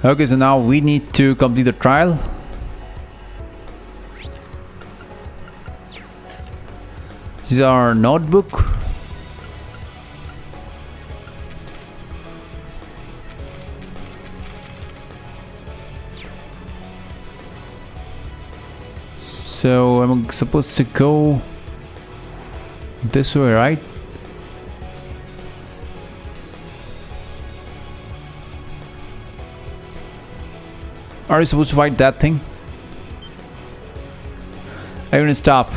Okay, so now we need to complete the trial. This is our notebook. So I'm supposed to go this way, right? Are you supposed to fight that thing? I'm gonna stop.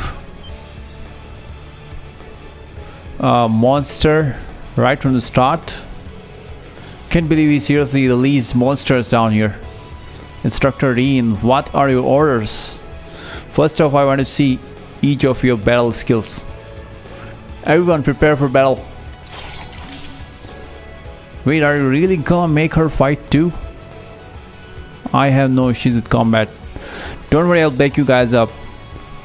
Monster right from the start. Can't believe we seriously released monsters down here. Instructor Reen, what are your orders? First off, I want to see each of your battle skills. Everyone prepare for battle. Wait, are you really gonna make her fight too? I have no issues with combat. Don't worry, I'll back you guys up.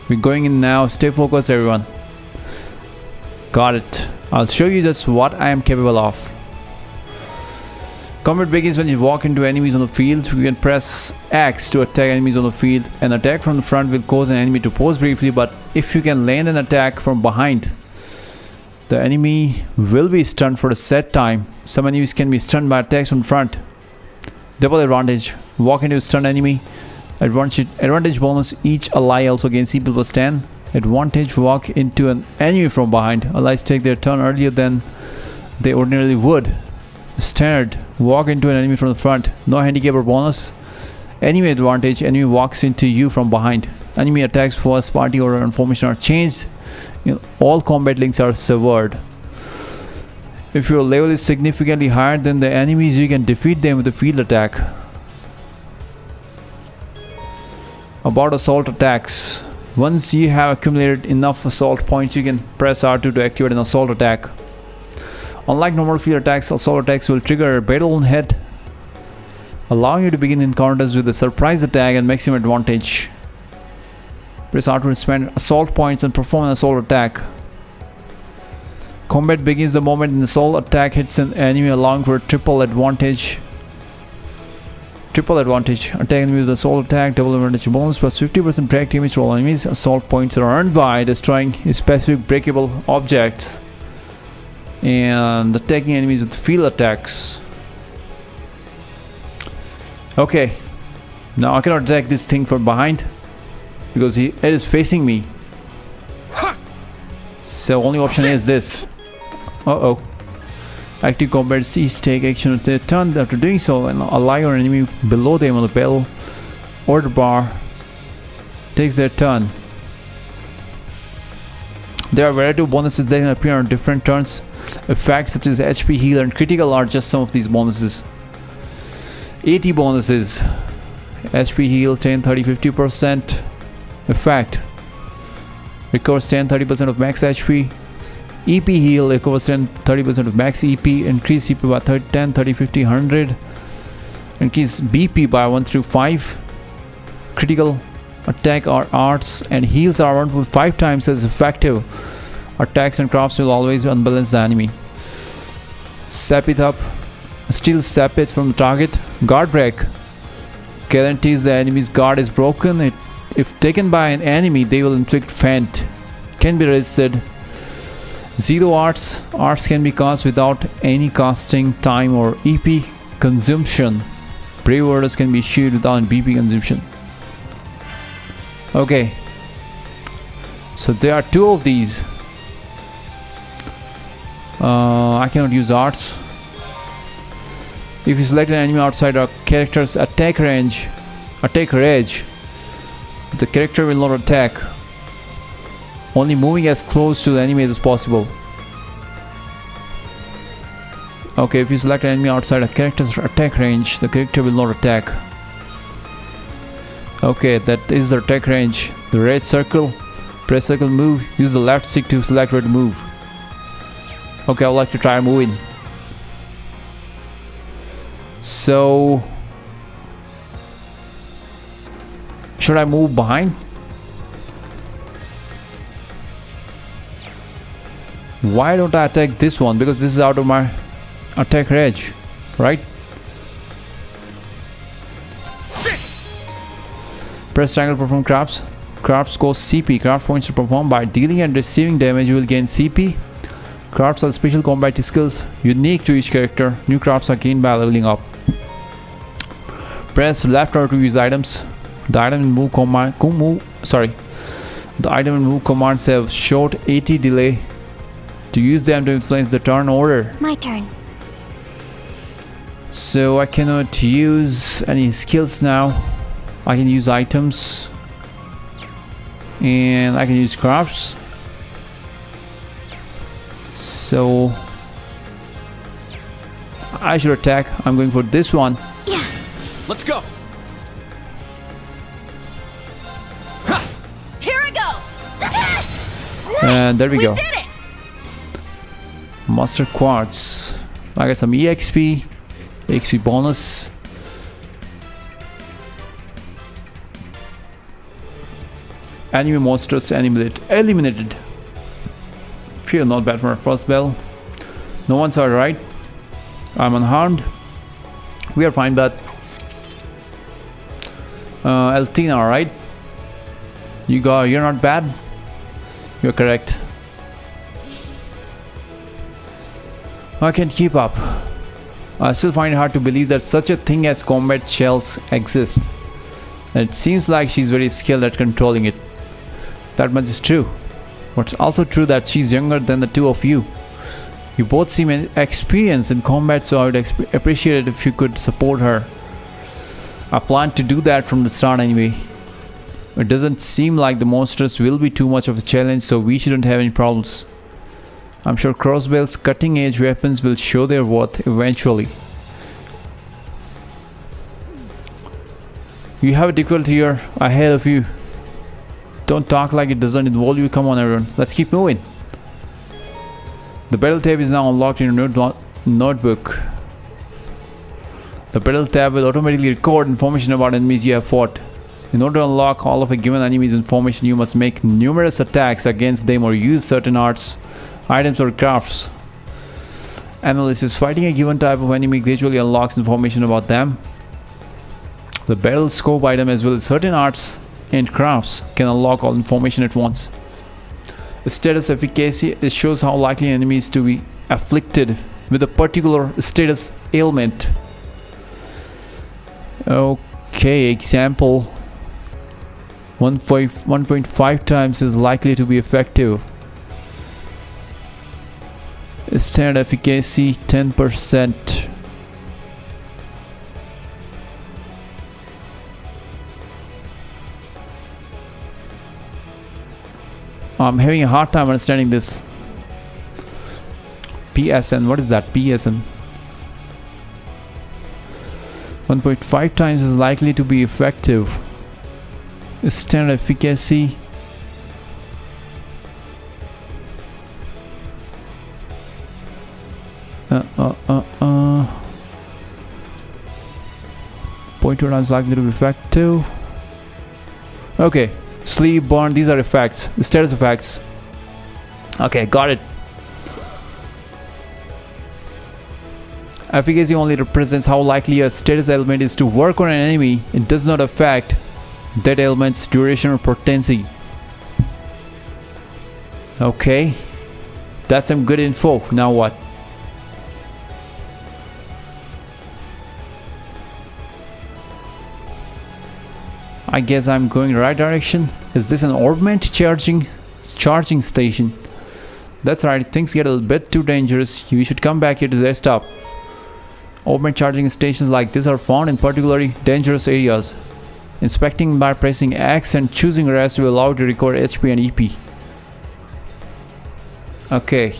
We're going in now. Stay focused, everyone. Got it. I'll show you just what I am capable of. Combat begins when you walk into enemies on the field. You can press X to attack enemies on the field. An attack from the front will cause an enemy to pause briefly, but if you can land an attack from behind, the enemy will be stunned for a set time. Some enemies can be stunned by attacks from front. Double advantage. Walk into a stunned enemy. Advantage bonus. Each ally also gains CP plus 10. Advantage. Walk into an enemy from behind. Allies take their turn earlier than they ordinarily would. Standard. Walk into an enemy from the front. No handicap or bonus. Enemy advantage. Enemy walks into you from behind. Enemy attacks, first party order and formation are changed. All combat links are severed. If your level is significantly higher than the enemies, you can defeat them with a field attack. About assault attacks. Once you have accumulated enough assault points, you can press R2 to activate an assault attack. Unlike normal field attacks, assault attacks will trigger a battle on head, allowing you to begin encounters with a surprise attack and maximum advantage. Press R2 to spend assault points and perform an assault attack. Combat begins the moment an assault attack hits an enemy, allowing for a triple advantage. Attack enemy with assault attack, double advantage bonus plus 50% break damage to all enemies. Assault points are earned by destroying specific breakable objects and attacking enemies with field attacks. Okay, now I cannot attack this thing from behind because it is facing me. So only option is this. Uh-oh. Active combat cease to take action at their turn. After doing so, an ally or enemy below them on the battle order bar takes their turn. There are variety of bonuses that can appear on different turns. Effects such as HP heal and critical are just some of these bonuses. 80 bonuses. HP heal 10, 30, 50%. Effect recovers 10, 30% of max HP. EP heal recovers 10, 30% of max EP. Increase EP by 10, 30, 50, 100. Increase BP by 1 through 5. Critical attack or arts and heals are 1.5 times as effective. Attacks and crafts will always unbalance the enemy. Sap it up. Steal sap it from the target. Guard break guarantees the enemy's guard is broken. If taken by an enemy, they will inflict feint. Can be resisted. Zero arts. Arts can be cast without any casting time or EP consumption. Brave orders can be issued without BP consumption. Okay. So there are two of these. I cannot use arts. If you select an enemy outside our character's attack range, the character will not attack, only moving as close to the enemy as possible. Okay, if you select an enemy outside a character's attack range, the character will not attack. Okay, that is the attack range. The red circle, press circle move, use the left stick to select where to move. Okay, I would like to try moving. So, should I move behind? Why don't I attack this one? Because this is out of my attack range, right? Press triangle to perform crafts. Crafts cost CP. Craft points to perform. By dealing and receiving damage, you will gain CP. Crafts are special combat skills unique to each character. New crafts are gained by leveling up. Press left arrow to use items. The item and move commands have short 80 delay. To use them to influence the turn order. My turn. So I cannot use any skills now. I can use items. And I can use crafts. So I should attack. I'm going for this one. Yeah. Let's go. Here I go. Nice. And there we go. Did it. Master Quartz. I got some EXP. XP bonus. Enemy monsters eliminated. Feel not bad for our first bell. No one's alright. I'm unharmed. We are fine, but Eltina, alright. You're not bad. You're correct. I can't keep up. I still find it hard to believe that such a thing as combat shells exist. And it seems like she's very skilled at controlling it. That much is true. But it's also true that she's younger than the two of you. You both seem experienced in combat, so I would appreciate it if you could support her. I plan to do that from the start anyway. It doesn't seem like the monsters will be too much of a challenge, so we shouldn't have any problems. I'm sure Crossbell's cutting-edge weapons will show their worth eventually. You have a difficulty here ahead of you. Don't talk like it doesn't involve you. Come on, everyone. Let's keep moving. The battle tab is now unlocked in your notebook. The battle tab will automatically record information about enemies you have fought. In order to unlock all of a given enemy's information, you must make numerous attacks against them or use certain arts, items or crafts. Analysis. Fighting a given type of enemy gradually unlocks information about them. The battle scope item as well as certain arts and crafts can unlock all information at once. Status efficacy. It shows how likely an enemy is to be afflicted with a particular status ailment. Okay, example 1.5 times is likely to be effective. Standard efficacy 10%. I'm having a hard time understanding this. PSN, what is that? PSN. 1.5 times is likely to be effective. Standard efficacy. Point 2 times likely to be effective. Okay. Sleep, burn, these are effects. Status effects. Okay, got it. Efficacy only represents how likely a status element is to work on an enemy. It does not affect that element's duration or potency. Okay. That's some good info. Now what? I guess I'm going the right direction. Is this an augment charging station? That's right, things get a little bit too dangerous. You should come back here to rest up. Augment charging stations like this are found in particularly dangerous areas. Inspecting by pressing X and choosing rest will allow you to record HP and EP. Okay.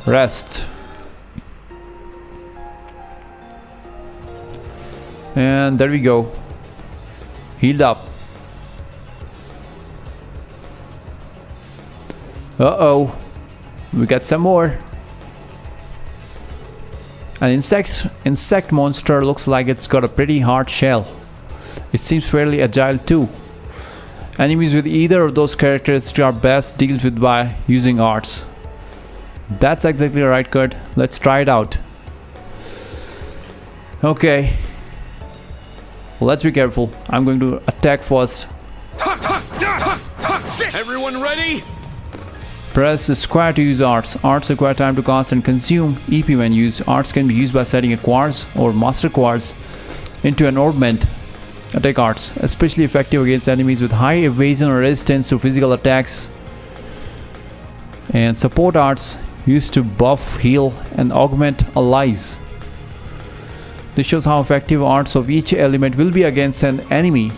Rest. And there we go. Healed up. Uh-oh. We got some more. An insect monster looks like it's got a pretty hard shell. It seems fairly agile too. Enemies with either of those characteristics are best dealt with by using arts. That's exactly right, Kurt. Let's try it out. Okay. Let's be careful. I'm going to attack first. Everyone ready? Press square to use arts. Arts require time to cast and consume EP when used. Arts can be used by setting a quartz or master quartz into an ornament. Attack arts, especially effective against enemies with high evasion or resistance to physical attacks. And support arts, used to buff, heal, and augment allies. This shows how effective arts of each element will be against an enemy.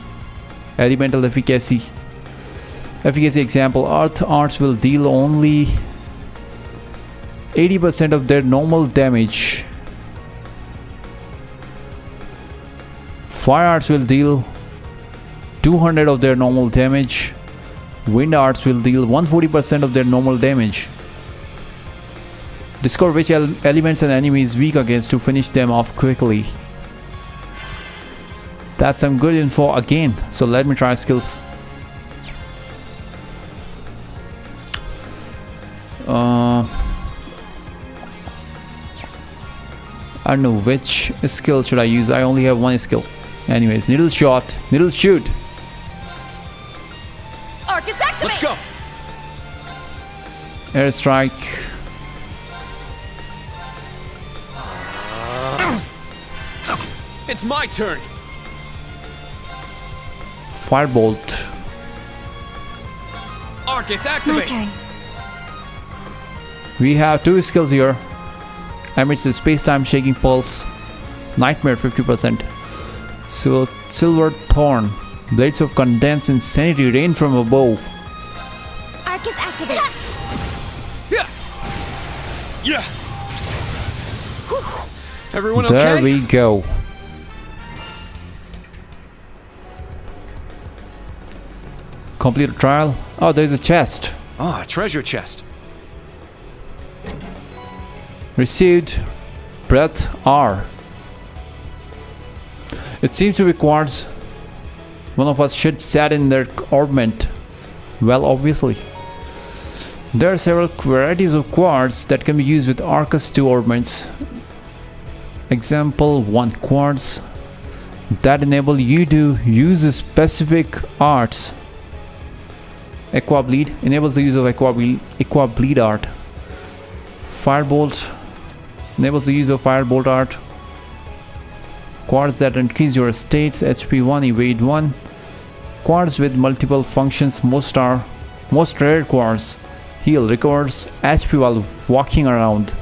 Elemental efficacy. Efficacy example, earth arts will deal only 80% of their normal damage. Fire arts will deal 200 of their normal damage. Wind arts will deal 140% of their normal damage. Discover which elements an enemy is weak against to finish them off quickly. That's some good info again. So let me try skills. I don't know which skill should I use. I only have one skill. Anyways, needle shot, needle shoot. Arcus activate! Let's go! Airstrike. It's my turn! Firebolt. Arcus My activate! turn. We have two skills here. Emits the space-time shaking pulse. Nightmare 50%. Silver Thorn. Blades of condensed insanity rain from above. Arcus activate! Yeah! Yeah! Everyone okay? There we go. Complete a trial. Oh, there's a chest. Ah, treasure chest. Received breath R. It seems to be quartz. One of us should set in their ornament. Well, obviously. There are several varieties of quartz that can be used with Arcus 2 ornaments. Example 1, quartz that enable you to use specific arts. Aqua Bleed enables the use of Aqua Bleed art. Firebolt enables the use of Firebolt art. Quartz that increase your state's HP 1, evade 1. Quartz with multiple functions. Most rare quartz. Heal, recovers HP while walking around.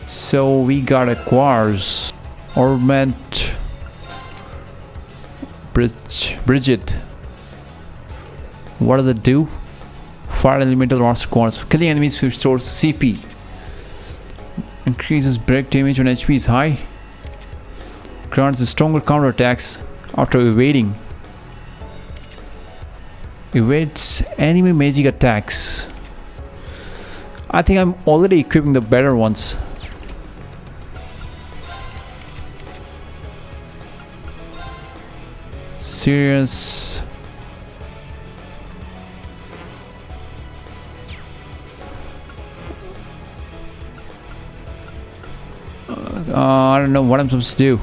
So we got a quartz. Ornament. Bridget. What does it do? Fire elemental master quartz. Killing enemies restores CP. Increases break damage when HP is high. Grants stronger counterattacks after evading. Evades enemy magic attacks. I think I'm already equipping the better ones. Serious. I don't know what I'm supposed to do.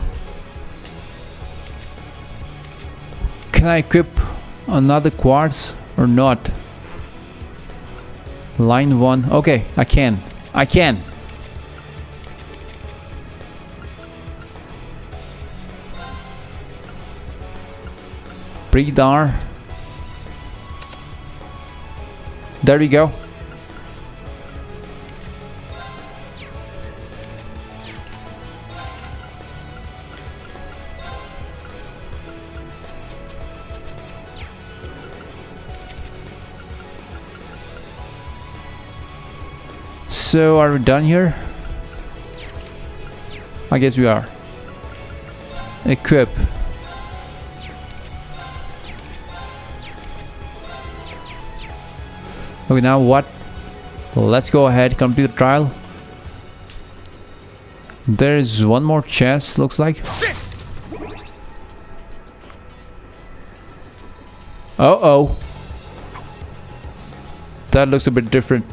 Can I equip another quartz or not? Line 1. Okay, I can. Breathe R. There we go. So are we done here? I guess we are. Equip. Okay, now what? Let's go ahead, complete the trial. There is one more chest, looks like. Uh-oh. That looks a bit different.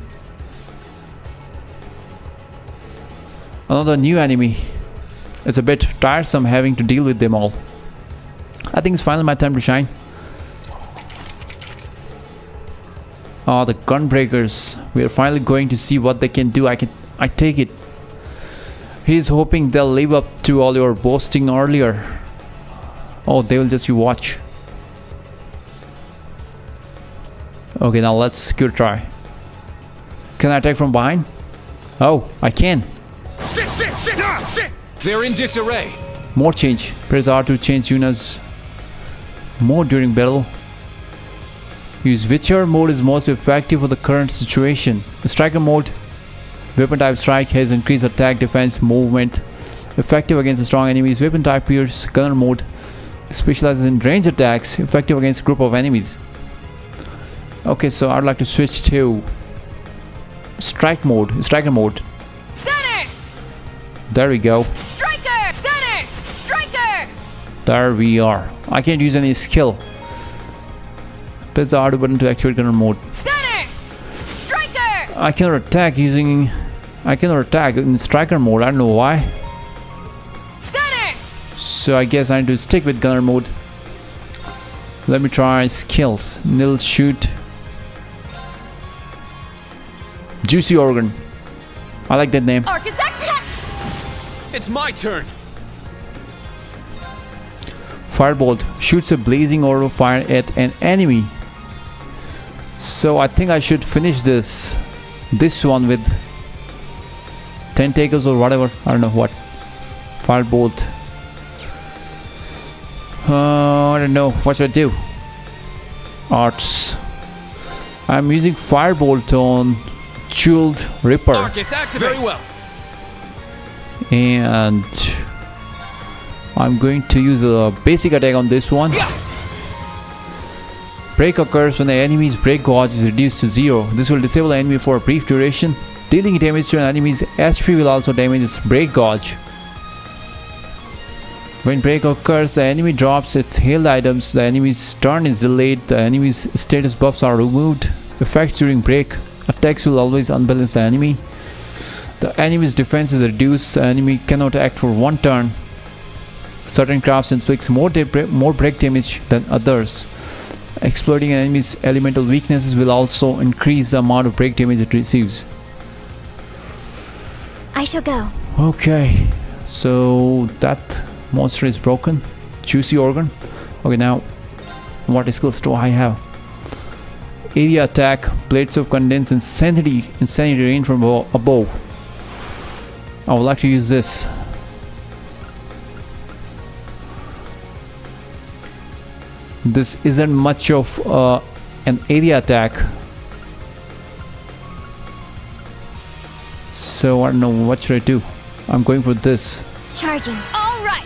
Another new enemy. it's a bit tiresome having to deal with them all. I think it's finally my time to shine. Oh, the gunbreakers. We are finally going to see what they can do. I take it. He's hoping they'll live up to all your boasting earlier. Oh, they will just you watch. Okay, now let's give it a try. Can I attack from behind? Oh, I can. Sit! They're in disarray. More change. Press R to change Yuna's mode during battle. Use whichever mode is most effective for the current situation. The striker mode, weapon type strike, has increased attack, defense, movement, effective against strong enemies. Weapon type pierce, gunner mode, specializes in range attacks, effective against group of enemies. Okay, so I'd like to switch to striker mode. Stunner! There we go. Striker! Stunner! Striker! There we are. I can't use any skill. Press the R button to activate gunner mode. Stunner! Striker! I cannot attack in striker mode. I don't know why. Stunner! So I guess I need to stick with gunner mode. Let me try skills. Nil shoot. Juicy organ. I like that name. Arcus activate! It's my turn. Firebolt shoots a blazing orb of fire at an enemy. So I think I should finish this one with tentacles or whatever. I don't know what. Firebolt. I don't know. What should I do? Arts. I'm using Firebolt on Jeweled Ripper. Arcus activate. Very well. And I'm going to use a basic attack on this one. Yeah. Break occurs when the enemy's break gauge is reduced to 0. This will disable the enemy for a brief duration. Dealing damage to an enemy's HP will also damage its break gauge. When break occurs, the enemy drops its held items, the enemy's turn is delayed, the enemy's status buffs are removed. Effects during break. Attacks will always unbalance the enemy. The enemy's defense is reduced, the enemy cannot act for one turn. Certain crafts inflict more break damage than others. Exploiting an enemy's elemental weaknesses will also increase the amount of break damage it receives. I shall go. Okay, so that monster is broken. Juicy organ. Okay, now what skills do I have? Area attack, blades of condense, insanity rain from above. I would like to use this. This isn't much of an area attack, so I don't know what should I do. I'm going for this. Charging. All right.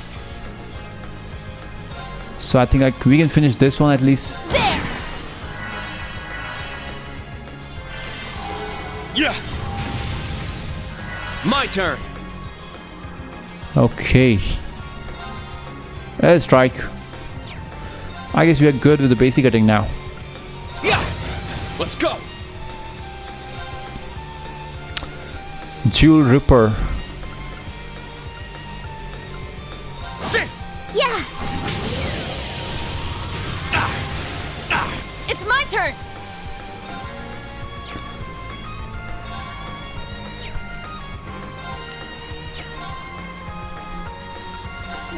So I think we can finish this one at least. There. Yeah. My turn. Okay. Strike. I guess we are good with the basic attack now. Yeah. Let's go. Jewel Ripper. Sit. Yeah. It's my turn.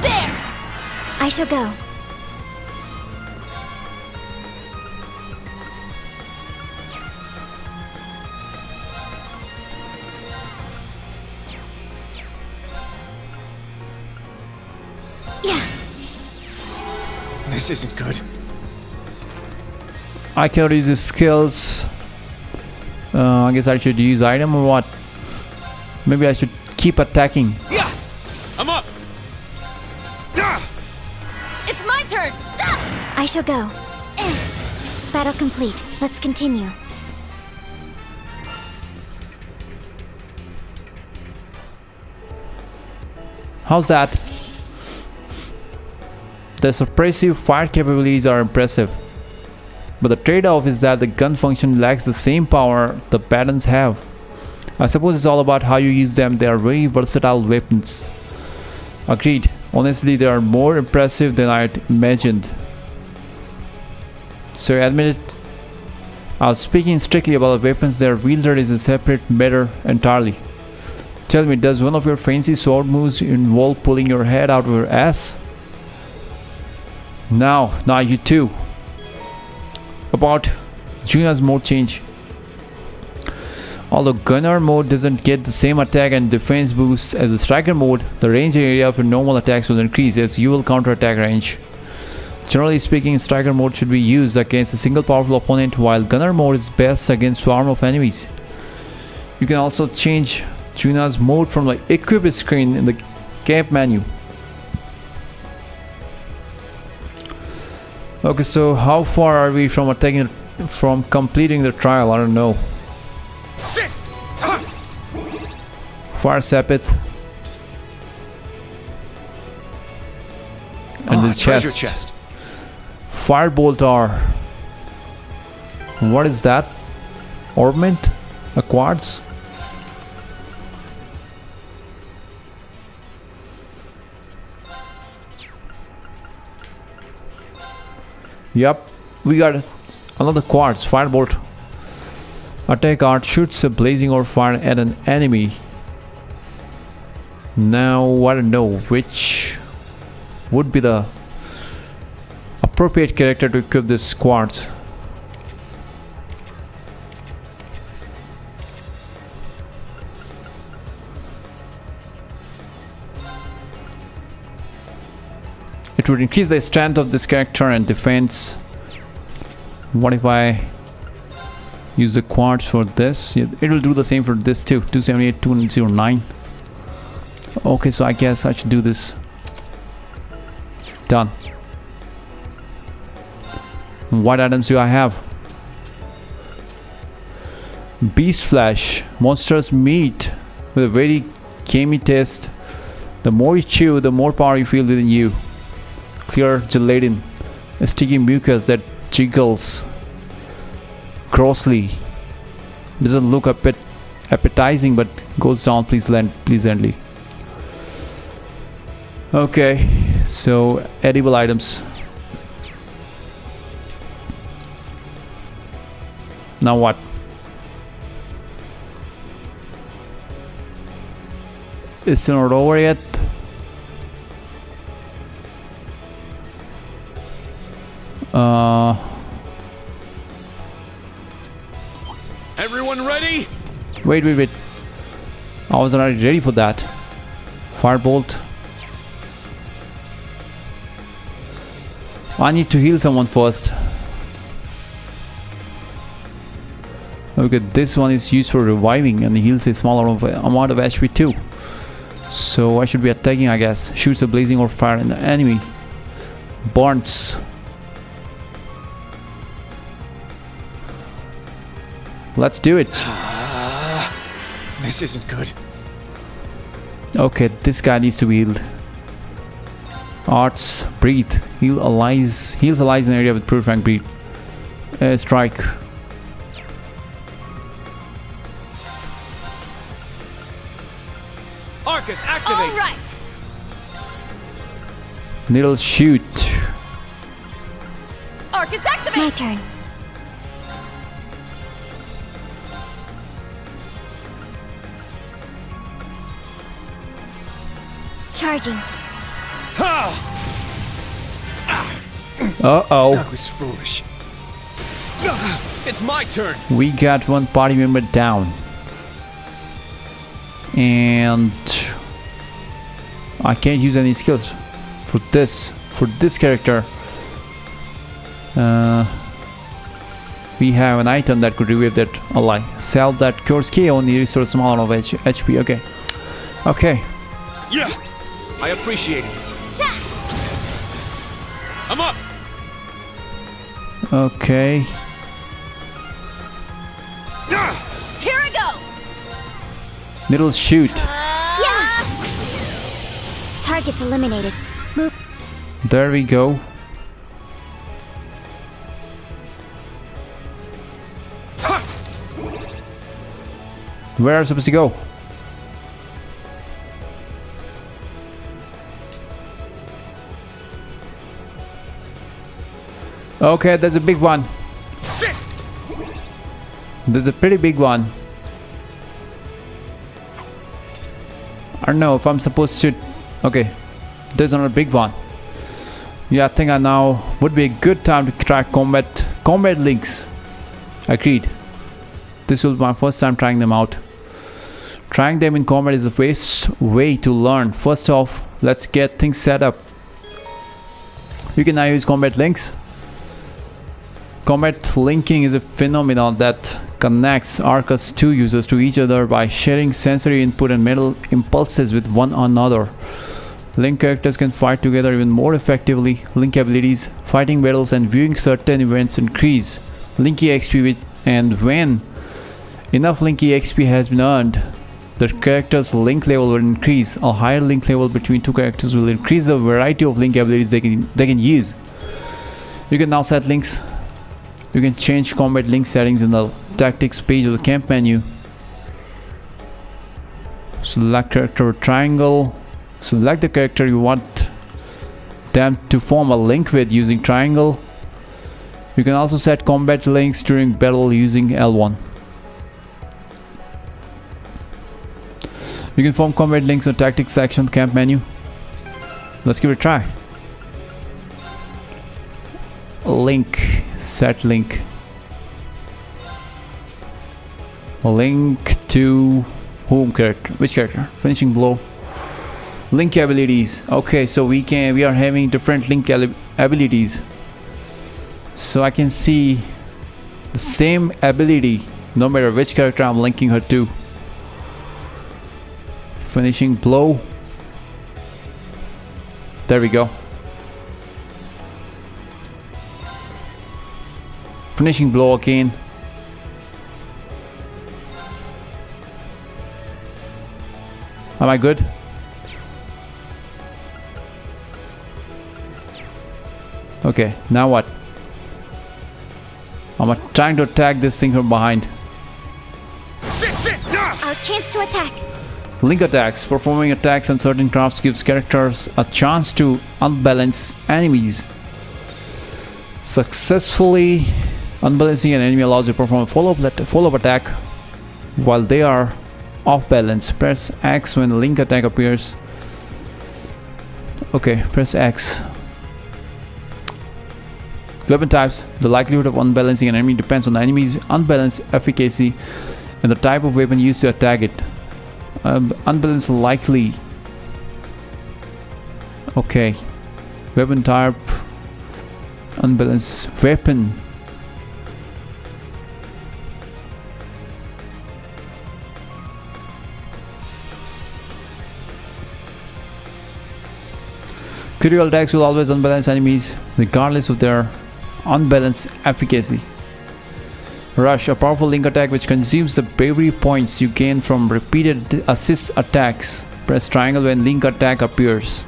There. I shall go. This isn't good. I cannot use the skills. I guess I should use item or what? Maybe I should keep attacking. Yeah. I'm up. Yeah. It's my turn. I shall go. Battle complete. Let's continue. How's that? The suppressive fire capabilities are impressive, but the trade-off is that the gun function lacks the same power the patterns have. I suppose it's all about how you use them. They are very versatile weapons. Agreed. Honestly, they are more impressive than I imagined. So admit it. I was speaking strictly about the weapons. Their wielder is a separate matter entirely. Tell me, does one of your fancy sword moves involve pulling your head out of your ass? Now you too. About Juna's mode change. Although Gunner mode doesn't get the same attack and defense boosts as the Striker mode, the range area of your normal attacks will increase as you will counter-attack range. Generally speaking, Striker mode should be used against a single powerful opponent, while Gunner mode is best against swarm of enemies. You can also change Juna's mode from the equip screen in the camp menu. Okay, so how far are we from completing the trial? I don't know. Sit! Fire Sepith. And the treasure chest. chest. Firebolt R. What is that? Ornament? A quartz? Yup, we got another quartz. Firebolt. Attack art shoots a blazing or fire at an enemy. Now I don't know which would be the appropriate character to equip this quartz. It would increase the strength of this character and defense. What if I use the quartz for this? It will do the same for this too. 278, 209. Okay, so I guess I should do this. Done. What items do I have? Beast Flesh. Monsters meat with a very gamey taste. The more you chew, the more power you feel within you. Clear gelatin. A sticky mucus that jiggles grossly. Doesn't look appetizing but goes down pleasantly. Okay, so edible items. Now what? It's not over yet. Everyone ready? Wait. I was already ready for that. Firebolt. I need to heal someone first. Okay, this one is used for reviving and heals a small amount of HP too. So I should be attacking, I guess. Shoots a blazing or fire at the enemy. Burns. Let's do it. This isn't good. Okay, this guy needs to be healed. Arts, breathe. Heals allies in an area with purifying breathe. Strike. Arcus, activate! All right. Needle shoot. Arcus, activate. My turn. Charging. Uh-oh. That was foolish. It's my turn. We got one party member down. And I can't use any skills for this character. We have an item that could revive that ally. Sell that cures KO only restores a small amount of HP. Okay. Yeah, I appreciate it. I'm up. Okay. Here I go. Needle shoot. Yeah. Targets eliminated. Move. There we go. Where are we supposed to go? Okay, there's a big one. Sit! There's a pretty big one. I don't know if I'm supposed to. Okay, there's another big one. Yeah, I think I now would be a good time to try combat links. Agreed. This will be my first time trying them out. Trying them in combat is the best way to learn. First off, let's get things set up. You can now use combat links. Combat linking is a phenomenon that connects Arcus 2 users to each other by sharing sensory input and mental impulses with one another. Link characters can fight together even more effectively. Link abilities, fighting battles, and viewing certain events increase Link EXP, and when enough Link EXP has been earned, the character's link level will increase. A higher link level between two characters will increase the variety of link abilities they can use. You can now set links. You can change combat link settings in the tactics page of the camp menu. Select character triangle. Select the character you want them to form a link with using triangle. You can also set combat links during battle using L1. You can form combat links in the tactics section of the camp menu. Let's give it a try. Link. Set link. Link to whom character? Which character? Finishing blow. Link abilities. Okay, so we are having different link abilities. So I can see the same ability no matter which character I'm linking her to. Finishing blow. There we go. Finishing blow again. Am I good? Okay, now what? I'm trying to attack this thing from behind. Sit! Our chance to attack. Link attacks. Performing attacks on certain crafts gives characters a chance to unbalance enemies. Successfully unbalancing an enemy allows you to perform a follow-up attack while they are off balance. Press X when a link attack appears. Okay, press X. Weapon types. The likelihood of unbalancing an enemy depends on the enemy's unbalanced efficacy and the type of weapon used to attack it. Unbalanced likely. Okay. Weapon type. Unbalanced weapon. Critical attacks will always unbalance enemies regardless of their unbalanced efficacy. Rush, a powerful link attack which consumes the bravery points you gain from repeated assist attacks. Press triangle when link attack appears.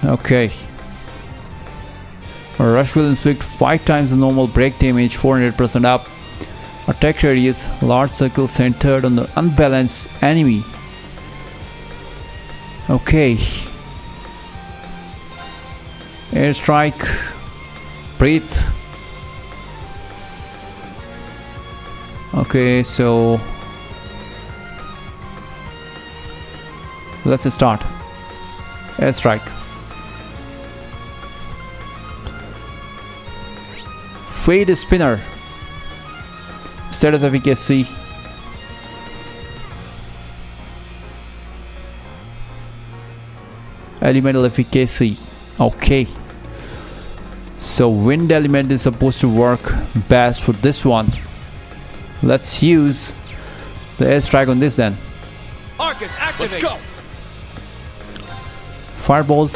Okay. A rush will inflict 5 times the normal break damage, 400% up. Attack radius, large circle centered on the unbalanced enemy. Okay. Airstrike. Breathe. Okay, so let's start. Airstrike. Fade spinner. Status efficacy. Elemental efficacy. Okay. So wind element is supposed to work best for this one. Let's use the airstrike on this then. Arcus, activate! Let's go! Firebolt.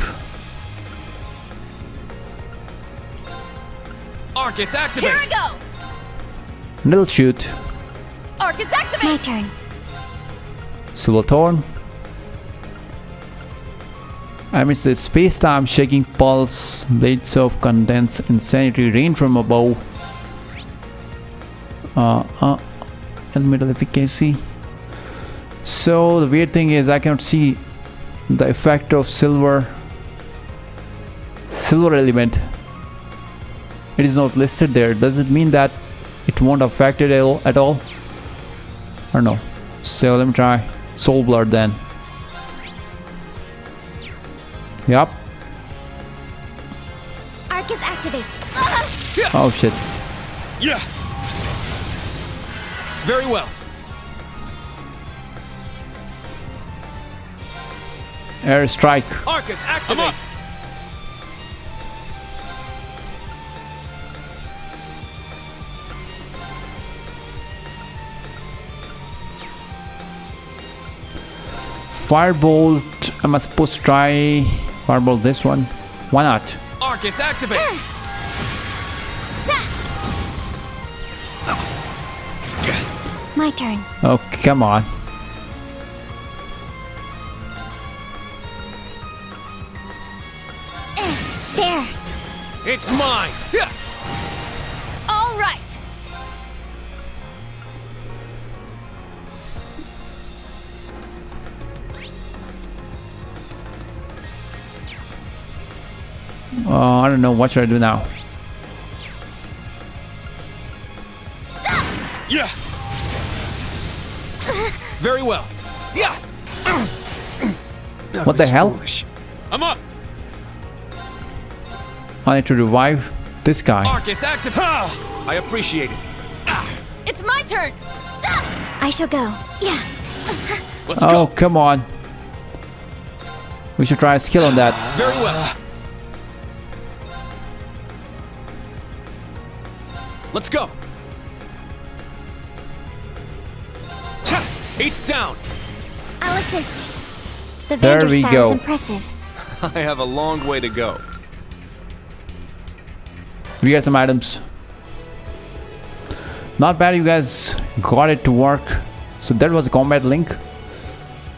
Arcus, activate! Here I go. Nil shoot. Arcus, activate. My turn. Silver Thorn. Amidst the space-time shaking pulse, blades of condensed insanity rain from above. Elemental efficacy. So the weird thing is I cannot see the effect of silver silver element. It is not listed there. Does it mean that it won't affect it at all? I don't know. So let me try soul blood then. Yup. Arcus activate. Oh shit. Yeah. Very well. Air strike. Arcus, activate. Firebolt. Am I supposed to try firebolt this one? Why not? Arcus, activate. My turn. Oh, come on. There. It's mine. Yeah. All right. I don't know. What should I do now? Yeah. Very well. Yeah. What the hell? Foolish. I'm up. I need to revive this guy. Arcus, activate. I appreciate it. It's my turn. I shall go. Yeah. Let's Oh, go. come on. We should try a skill on that. Very well. Let's go. Eight's down. I'll assist. The There Vander we style go. is impressive. I have a long way to go. We got some items. Not bad, you guys got it to work. So that was a combat link.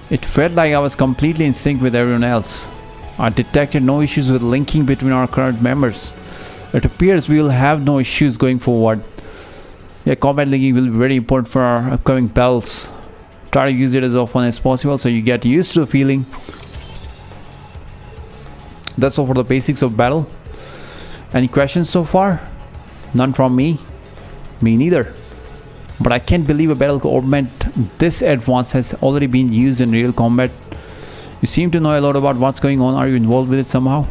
It felt like I was completely in sync with everyone else. I detected no issues with linking between our current members. It appears we will have no issues going forward. Yeah, combat linking will be very important for our upcoming battles. Try to use it as often as possible so you get used to the feeling. That's all for the basics of battle. Any questions so far? None from me. Me neither. But I can't believe a battle augment this advanced has already been used in real combat. You seem to know a lot about what's going on. Are you involved with it somehow?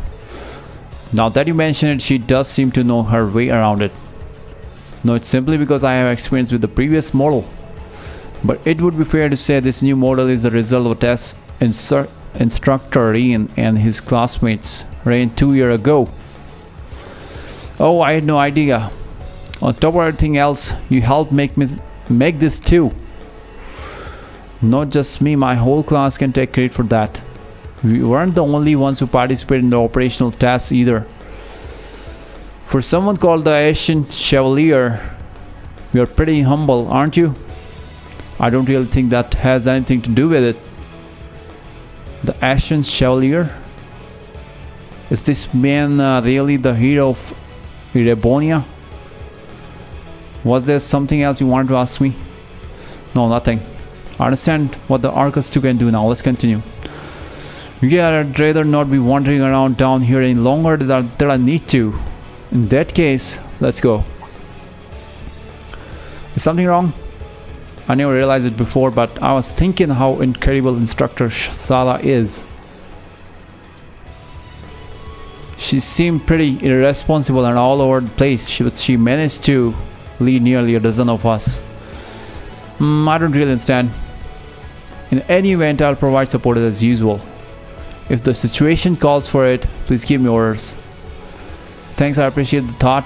Now that you mention it, she does seem to know her way around it. No, it's simply because I have experience with the previous model. But it would be fair to say this new model is the result of tests instructor Ryan and his classmates ran 2 years ago. Oh, I had no idea. On top of everything else, you helped make this too. Not just me, my whole class can take credit for that. We weren't the only ones who participated in the operational tasks either. For someone called the Ancient Chevalier, you're pretty humble, aren't you? I don't really think that has anything to do with it. The Ancient Chevalier? Is this man really the hero of Erebonia? Was there something else you wanted to ask me? No, nothing. I understand what the Arcus 2 can do now. Let's continue. Yeah, I'd rather not be wandering around down here any longer than I need to. In that case, let's go. Is something wrong? I never realized it before, but I was thinking how incredible Instructor Sala is. She seemed pretty irresponsible and all over the place, but she managed to lead nearly a dozen of us. I don't really understand. In any event, I'll provide support as usual. If the situation calls for it, please give me orders. Thanks, I appreciate the thought.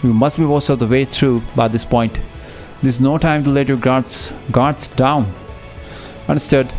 We must be most of the way through by this point. There's no time to let your guards down. Understood.